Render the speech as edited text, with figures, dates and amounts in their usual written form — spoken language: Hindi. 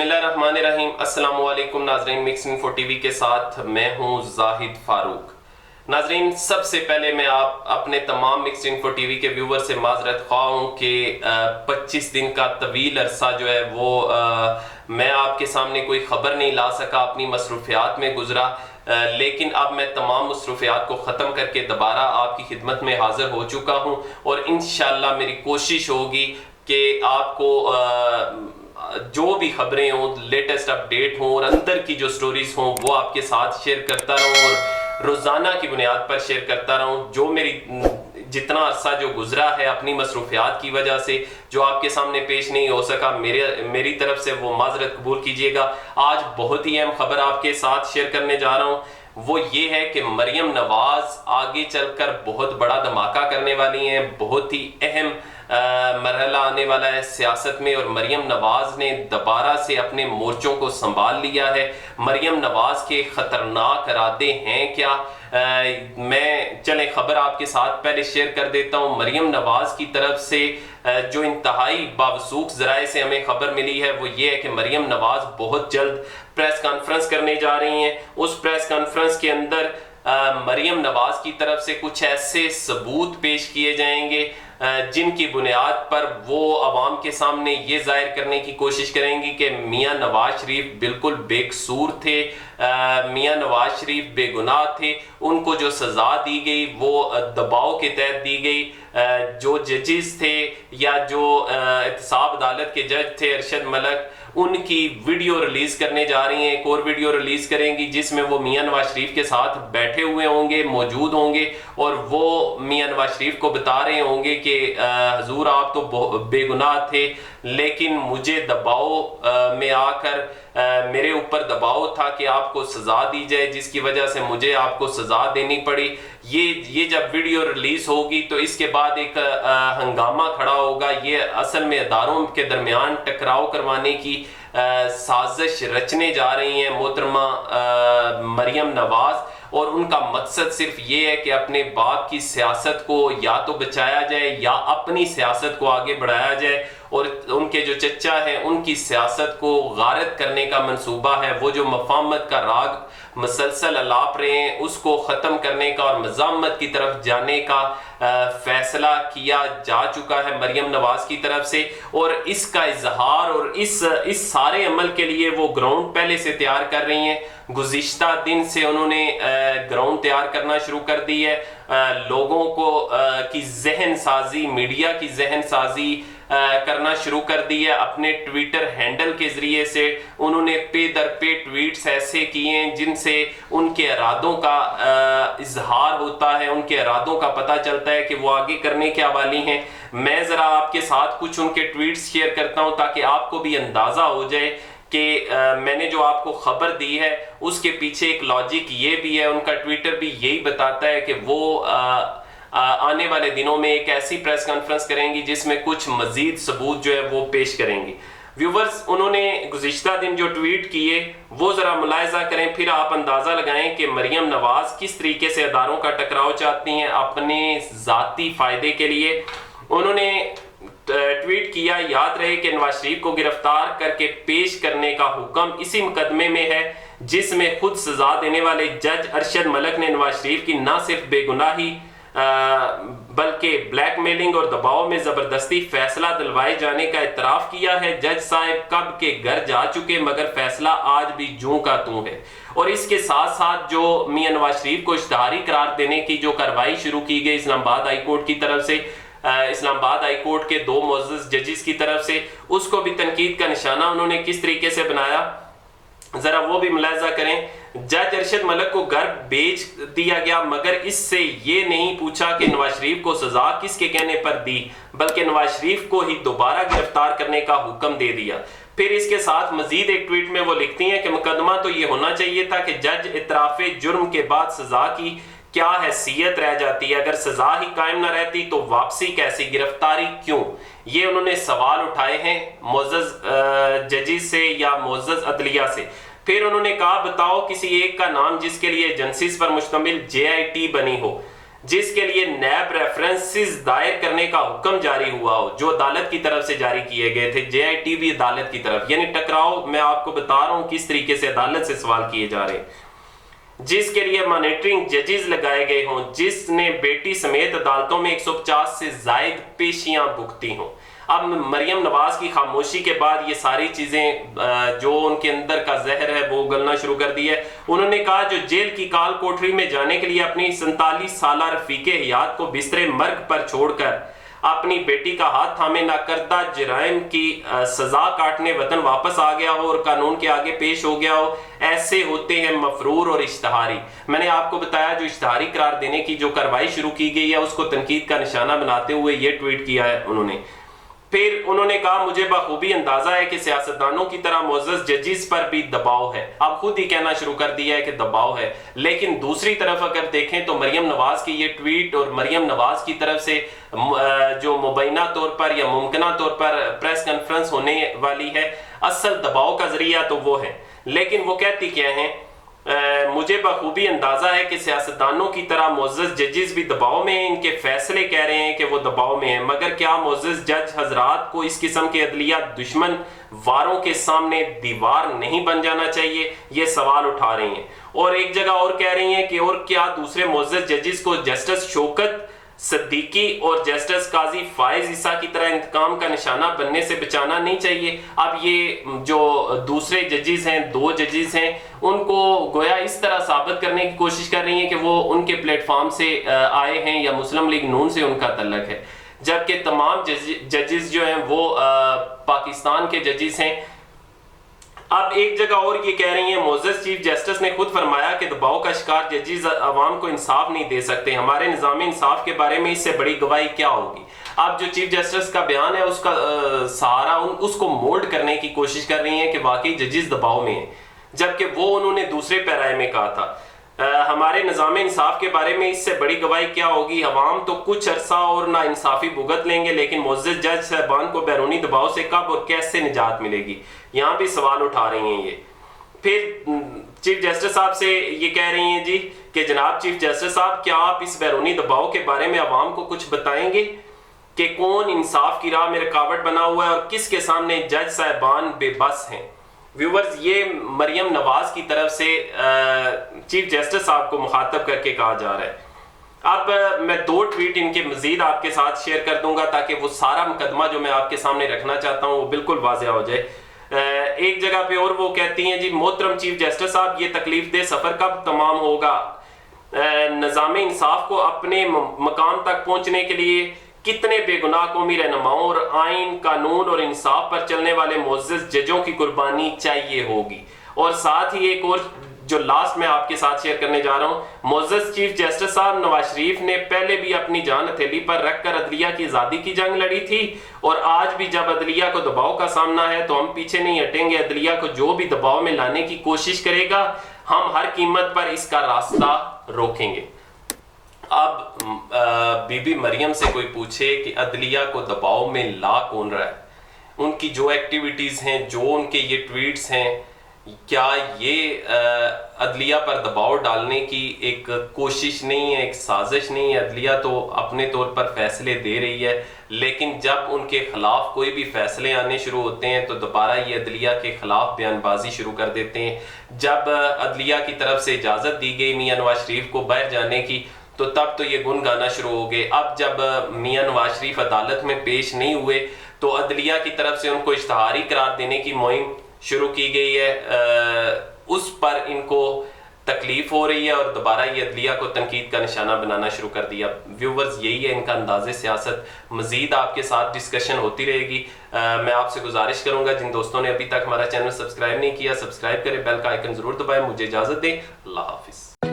बिस्मिल्लाहिर्रहमानिर्रहीम। अस्सलामु अलैकुम नाज़रीन, मिक्स इन्फो टीवी के साथ मैं हूं जाहिद फारूक। नाज़रीन, सबसे पहले मैं अपने तमाम मिक्स इन्फो टीवी के व्यूवर से माजरत ख्वाह हूं कि 25 दिन का तवील अरसा जो है वो मैं आपके सामने कोई ख़बर नहीं ला सका, अपनी मसरूफियात में गुजरा। लेकिन अब मैं तमाम मसरूफियात को ख़त्म करके दोबारा आपकी खिदमत में हाज़िर हो चुका हूँ और इंशाअल्लाह मेरी कोशिश होगी कि आपको जो भी खबरें हों, लेटेस्ट अपडेट हों और अंदर की जो स्टोरीज हों वो आपके साथ शेयर करता रहूं और रोज़ाना की बुनियाद पर शेयर करता रहूं। जो मेरी जितना अरसा जो गुजरा है अपनी मसरूफियात की वजह से जो आपके सामने पेश नहीं हो सका, मेरी तरफ से वो माजरत कबूल कीजिएगा। आज बहुत ही अहम खबर आपके साथ शेयर करने जा रहा हूँ, वो ये है कि मरियम नवाज आगे चलकर बहुत बड़ा धमाका करने वाली हैं। बहुत ही अहम मरहला आने वाला है सियासत में और मरियम नवाज ने दोबारा से अपने मोर्चों को संभाल लिया है। मरियम नवाज के खतरनाक इरादे हैं क्या? मैं चले खबर आपके साथ पहले शेयर कर देता हूं। मरियम नवाज की तरफ से जो इंतहाई बावसूख जराए से हमें खबर मिली है वो ये है कि मरियम नवाज बहुत जल्द प्रेस कॉन्फ्रेंस करने जा रही हैं। उस प्रेस कॉन्फ्रेंस के अंदर मरियम नवाज की तरफ से कुछ ऐसे सबूत पेश किए जाएंगे जिनकी बुनियाद पर वो अवाम के सामने ये जाहिर करने की कोशिश करेंगी कि मियां नवाज शरीफ बिल्कुल बेकसूर थे, मियां नवाज शरीफ बेगुनाह थे। उनको जो सज़ा दी गई वो दबाव के तहत दी गई। जो जजेस थे या जो एहतसाब अदालत के जज थे अरशद मलक, उनकी वीडियो रिलीज करने जा रही हैं। एक और वीडियो रिलीज करेंगी जिसमें वो मियां नवाज शरीफ के साथ बैठे हुए होंगे, मौजूद होंगे और वो मियां नवाज शरीफ को बता रहे होंगे कि हुजूर आप तो बेगुनाह थे, लेकिन मुझे दबाव में आकर मेरे ऊपर दबाव था कि आपको सजा दी जाए, जिसकी वजह से मुझे आपको सजा देनी पड़ी। ये जब वीडियो रिलीज होगी तो इसके बाद एक हंगामा खड़ा होगा। ये असल में अदारों के दरमियान टकराव करवाने की साजिश रचने जा रही हैं मोहतरमा मरियम नवाज और उनका मकसद सिर्फ ये है कि अपने बाप की सियासत को या तो बचाया जाए या अपनी सियासत को आगे बढ़ाया जाए और उनके जो चचा हैं उनकी सियासत को गारत करने का मंसूबा है। वो जो मफाहमत का राग मसलसल अलाप रहे हैं उसको ख़त्म करने का और मज़ामत की तरफ जाने का फैसला किया जा चुका है मरियम नवाज की तरफ से और इसका इजहार और इस सारे अमल के लिए वो ग्राउंड पहले से तैयार कर रही हैं। गुज़िश्ता दिन से उन्होंने ग्राउंड तैयार करना शुरू कर दी है। लोगों को की जहन साजी, मीडिया की जहन साजी करना शुरू कर दी है। अपने ट्विटर हैंडल के जरिए से उन्होंने पे दर पे ट्वीट्स ऐसे किए हैं जिनसे उनके इरादों का इजहार होता है, उनके इरादों का पता चलता है कि वो आगे करने क्या वाली हैं। मैं ज़रा आपके साथ कुछ उनके ट्वीट्स शेयर करता हूं ताकि आपको भी अंदाज़ा हो जाए कि मैंने जो आपको खबर दी है उसके पीछे एक लॉजिक ये भी है। उनका ट्विटर भी यही बताता है कि वो आने वाले दिनों में एक ऐसी प्रेस कॉन्फ्रेंस करेंगी जिसमें कुछ मजीद सबूत जो है वो पेश करेंगी। व्यूवर्स, उन्होंने गुज़िश्ता दिन जो ट्वीट किए वो जरा मुलायजा करें, फिर आप अंदाजा लगाएं कि मरियम नवाज किस तरीके से अदारों का टकराव चाहती हैं अपने जाती फायदे के लिए। उन्होंने ट्वीट किया, याद रहे कि नवाज शरीफ को गिरफ्तार करके पेश करने का हुक्म इसी मुकदमे में है जिसमें खुद सजा देने वाले जज अरशद मलक ने नवाज शरीफ की न सिर्फ बेगुनाही बल्कि ब्लैकमेलिंग और दबाव में जबरदस्ती फैसला दिलवाए जाने का इतराफ किया है। जज साहब कब के घर जा चुके मगर फैसला आज भी जूं का तूं है। और इसके साथ साथ जो मियां नवाज शरीफ को इश्तिहारी करार देने की जो कार्रवाई शुरू की गई इस्लामाबाद हाई कोर्ट की तरफ से, इस्लामाबाद हाई कोर्ट के 2 मुअज़्ज़ज़ जजेस की तरफ से, उसको भी तनकीद का निशाना उन्होंने किस तरीके से बनाया जरा वो भी मुलायजा करें। जज अरशद मलक को घर भेज दिया गया मगर इससे ये नहीं पूछा कि नवाज शरीफ को सजा किसके कहने पर दी, बल्कि नवाज शरीफ को ही दोबारा गिरफ्तार करने का हुक्म दे दिया। फिर इसके साथ मजीद एक ट्वीट में वो लिखती हैं कि मुकदमा तो ये होना चाहिए था कि जज इतराफे जुर्म के बाद सजा की क्या हैसियत रह जाती है, अगर सजा ही कायम ना रहती तो वापसी कैसी, गिरफ्तारी क्यों? ये उन्होंने सवाल उठाए हैं मुअज़्ज़ज़ जजेस से या मुअज़्ज़ज़ अदलिया से। फिर उन्होंने कहा, बताओ किसी एक का नाम जिसके लिए एजेंसीज पर मुश्तमिल JIT बनी हो। जिसके लिए नैब रेफरेंसेस दायर करने का हुक्म जारी हुआ हो, जो अदालत की तरफ से जारी किए गए थे, JITB अदालत की तरफ। यानी टकराव मैं आपको बता रहा हूं किस तरीके से अदालत से सवाल किए जा रहे हैं, जिसके लिए मॉनिटरिंग जजेस लगाए गए हों, जिसने बेटी समेत अदालतों में 150 से जायद पेशियां भुगती हों। अब मरियम नवाज की खामोशी के बाद ये सारी चीजें जो उनके अंदर का जहर है वो गलना शुरू कर दी है। उन्होंने कहा जो जेल की काल कोठरी में जाने के लिए अपनी 47 साल रफीके हयात को बिस्तरे मर्ग पर छोड़कर अपनी बेटी का हाथ थामे नाकर्दा जराइम की सजा काटने वतन वापस आ गया हो और कानून के आगे पेश हो गया हो, ऐसे होते हैं मफरूर और इश्तहारी। मैंने आपको बताया जो इश्तहारी करार देने की जो कार्रवाई शुरू की गई है उसको तनकीद का निशाना बनाते हुए ये ट्वीट किया है उन्होंने। फिर उन्होंने कहा मुझे बखूबी अंदाजा है कि सियासतदानों की तरह मोअज़्ज़ज़ जजेस पर भी दबाव है। अब खुद ही कहना शुरू कर दिया है कि दबाव है, लेकिन दूसरी तरफ अगर देखें तो मरियम नवाज की ये ट्वीट और मरियम नवाज की तरफ से जो मुबैना तौर पर या मुमकिना तौर पर प्रेस कॉन्फ्रेंस होने वाली है, असल दबाव का जरिया तो वो है। लेकिन वो कहती क्या है, मुझे बखूबी अंदाजा है कि सियासतदानों की तरह मुअज़्ज़ज़ जजेस भी दबाव में हैं, इनके फैसले कह रहे हैं कि वो दबाव में हैं, मगर क्या मुअज़्ज़ज़ जज हजरात को इस किस्म के अदलिया दुश्मन वारों के सामने दीवार नहीं बन जाना चाहिए, ये सवाल उठा रही हैं। और एक जगह और कह रही हैं कि और क्या दूसरे मुअज़्ज़ज़ जजेस को जस्टिस शौकत सिद्दीकी और जस्टिस काजी फायज ईसा की तरह इंतकाम का निशाना बनने से बचाना नहीं चाहिए। अब ये जो दूसरे जजेस हैं, 2 जजेस हैं, उनको गोया इस तरह साबित करने की कोशिश कर रही हैं कि वो उनके प्लेटफॉर्म से आए हैं या मुस्लिम लीग नून से उनका तल्लक है, जबकि तमाम जजेस जो हैं वो पाकिस्तान के जजेस हैं। अब एक जगह और ये कह रही हैं, मोअज़्ज़ज़ चीफ जस्टिस ने खुद फरमाया कि दबाव का शिकार जजेस अवाम को इंसाफ नहीं दे सकते, हमारे निज़ाम इंसाफ के बारे में इससे बड़ी गवाही क्या होगी। अब जो चीफ जस्टिस का बयान है उसका सहारा उसको मोल्ड करने की कोशिश कर रही हैं कि वाकई जजेस दबाव में हैं, जबकि वो उन्होंने दूसरे पैराए में कहा था हमारे निज़ाम इंसाफ के बारे में इससे बड़ी गवाही क्या होगी। अवाम तो कुछ अरसा और ना इंसाफी भुगत लेंगे, लेकिन मुअज़्ज़ज़ जज साहबान को बैरूनी दबाव से कब और कैसे निजात मिलेगी, यहाँ भी सवाल उठा रही हैं ये। फिर चीफ जस्टिस साहब से ये कह रही हैं जी कि जनाब चीफ जस्टिस साहब, क्या आप इस बैरूनी दबाव के बारे में अवाम को कुछ बताएंगे कि कौन इंसाफ की राह में रुकावट बना हुआ है और किसके सामने जज साहबान बेबस हैं। व्यूवर्स, ये मरियम नवाज की तरफ से चीफ जस्टिस साहब को मुखातब करके कहा जा रहा है। अब मैं 2 ट्वीट इनके मजीद आपके साथ शेयर कर दूंगा ताकि वो सारा मुकदमा जो मैं आपके सामने रखना चाहता हूँ वो बिल्कुल वाज़ेह हो जाए। एक जगह पे और वो कहती हैं जी, मोहतरम चीफ जस्टिस साहब, ये तकलीफ दे सफ़र कब तमाम होगा। निज़ाम इंसाफ को अपने मकाम तक पहुँचने के लिए कितने बेगुनाह कौमी रहनुमाओं और आइन, कानून और इंसाफ पर चलने वाले मुअज़्ज़ज़ जजों की कुर्बानी चाहिए होगी। और साथ ही एक और जो लास्ट में आपके साथ शेयर करने जा रहा हूँ, मुअज़्ज़ज़ चीफ जस्टिस साहब, नवाज शरीफ ने पहले भी अपनी जान हथेली पर रखकर अदलिया की आज़ादी की जंग लड़ी थी और आज भी जब अदलिया को दबाव का सामना है तो हम पीछे नहीं हटेंगे। अदलिया को जो भी दबाव में लाने की कोशिश करेगा हम हर कीमत पर इसका रास्ता रोकेंगे। अब बीबी मरियम से कोई पूछे कि अदलिया को दबाव में ला कौन रहा है, उनकी जो एक्टिविटीज़ हैं, जो उनके ये ट्वीट्स हैं, क्या ये अदलिया पर दबाव डालने की एक कोशिश नहीं है, एक साजिश नहीं है। अदलिया तो अपने तौर पर फैसले दे रही है, लेकिन जब उनके खिलाफ कोई भी फैसले आने शुरू होते हैं तो दोबारा ये अदलिया के खिलाफ बयानबाजी शुरू कर देते हैं। जब अदलिया की तरफ से इजाज़त दी गई मियां नवाज शरीफ को बाहर जाने की तो तब तो ये गुन गाना शुरू हो गए। अब जब मियां नवाज शरीफ अदालत में पेश नहीं हुए तो अदलिया की तरफ से उनको इश्तहारी करार देने की मुहिम शुरू की गई है, उस पर इनको तकलीफ हो रही है और दोबारा ये अदलिया को तनकीद का निशाना बनाना शुरू कर दिया। व्यूवर्स, यही है इनका अंदाज़े सियासत। मजीद आपके साथ डिस्कशन होती रहेगी। मैं आपसे गुजारिश करूंगा जिन दोस्तों ने अभी तक हमारा चैनल सब्सक्राइब नहीं किया, सब्सक्राइब करें, बेल का आइकन जरूर दबाएं। मुझे इजाज़त दें, अल्लाह हाफिज़।